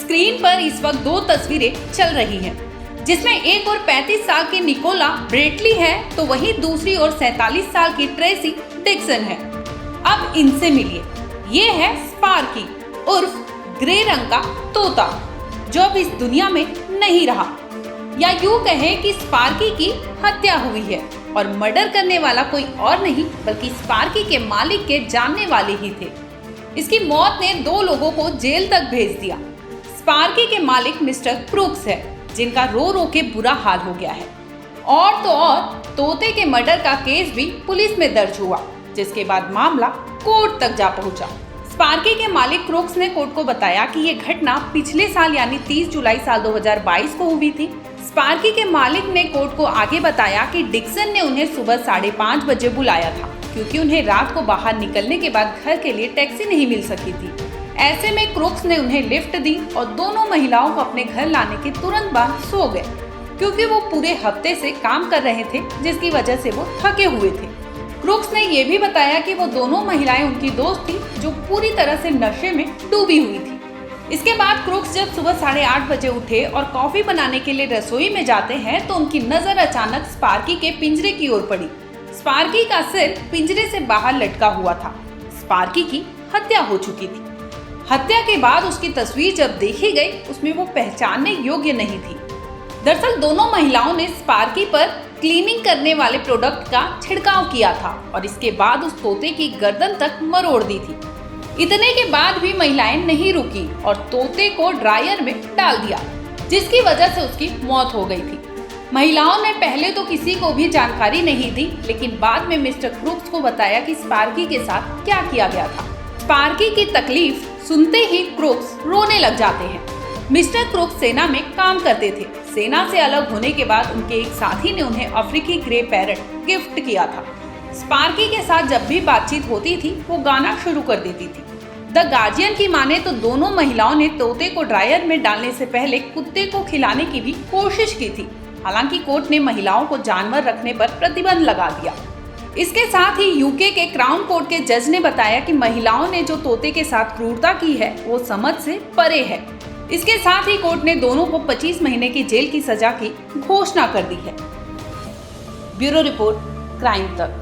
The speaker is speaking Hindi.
स्क्रीन पर इस वक्त दो तस्वीरें चल रही हैं, जिसमें एक और 35 साल की निकोला ब्रेटली है तो वहीं दूसरी ओर 47 साल की ट्रेसी डिक्सन है। अब इनसे मिलिए, ये है स्पार्की उर्फ ग्रे रंग का तोता, जो अब इस दुनिया में नहीं रहा, या यूं कहें कि स्पार्की की हत्या हुई है और मर्डर करने वाला कोई और नहीं बल्कि स्पार्की के मालिक के जानने वाले ही थे। इसकी मौत ने 2 लोगों को जेल तक भेज दिया। स्पार्की के मालिक मिस्टर क्रूक्स है, जिनका रो रो के बुरा हाल हो गया है, और तो और तोते के मर्डर का केस भी पुलिस में दर्ज हुआ, जिसके बाद मामला कोर्ट तक जा पहुंचा। स्पार्की के मालिक क्रूक्स ने कोर्ट को बताया कि ये घटना पिछले साल यानी 30 जुलाई साल 2022 को हुई थी। स्पार्की के मालिक ने कोर्ट को आगे बताया कि डिक्सन ने उन्हें सुबह 5:30 बजे बुलाया था, क्योंकि उन्हें रात को बाहर निकलने के बाद घर के लिए टैक्सी नहीं मिल सकी थी। ऐसे में क्रूक्स ने उन्हें लिफ्ट दी और दोनों महिलाओं को अपने घर लाने के तुरंत बाद सो गए, क्योंकि वो पूरे हफ्ते से काम कर रहे थे, जिसकी वजह से वो थके हुए थे। क्रूक्स ने ये भी बताया कि वो दोनों महिलाएं उनकी दोस्त थी, जो पूरी तरह से नशे में डूबी हुई थी। इसके बाद क्रूक्स जब सुबह 8:30 बजे उठे और कॉफी बनाने के लिए रसोई में जाते हैं तो उनकी नजर अचानक स्पार्की के पिंजरे की ओर पड़ी। स्पार्की का सिर पिंजरे से बाहर लटका हुआ था। स्पार्की की हत्या हो चुकी थी। हत्या के बाद उसकी तस्वीर जब देखी गई, उसमें वो पहचानने योग्य नहीं थी। दरअसल दोनों महिलाओं ने स्पार्की पर क्लीनिंग करने वाले प्रोडक्ट का छिड़काव किया था और इसके बाद उस तोते की गर्दन तक मरोड़ दी थी। इतने के बाद भी महिलाएं नहीं रुकी और तोते को ड्रायर में डाल दिया, जिसकी वजह से उसकी मौत हो गई थी। महिलाओं ने पहले तो किसी को भी जानकारी नहीं दी, लेकिन बाद में मिस्टर क्रूक्स को बताया कि स्पार्की के साथ क्या किया गया था। स्पार्की की तकलीफ सुनते ही क्रूक्स रोने लग जाते हैं। मिस्टर क्रूक्स सेना में काम करते थे। सेना से अलग होने के बाद उनके एक साथी ने उन्हें अफ्रीकी ग्रे पैरट गिफ्ट किया था। स्पार्की के साथ जब भी बातचीत होती थी, वो गाना शुरू कर देती थी। द गार्जियन की माने तो दोनों महिलाओं ने तोते को ड्रायर में डालने से पहले कुत्ते को खिलाने की भी कोशिश की थी। हालांकि कोर्ट ने महिलाओं को जानवर रखने पर प्रतिबंध लगा दिया। इसके साथ ही यूके के क्राउन कोर्ट के जज ने बताया कि महिलाओं ने जो तोते के साथ क्रूरता की है वो समझ से परे है। इसके साथ ही कोर्ट ने दोनों को 25 महीने की जेल की सजा की घोषणा कर दी है। ब्यूरो रिपोर्ट, क्राइम तक।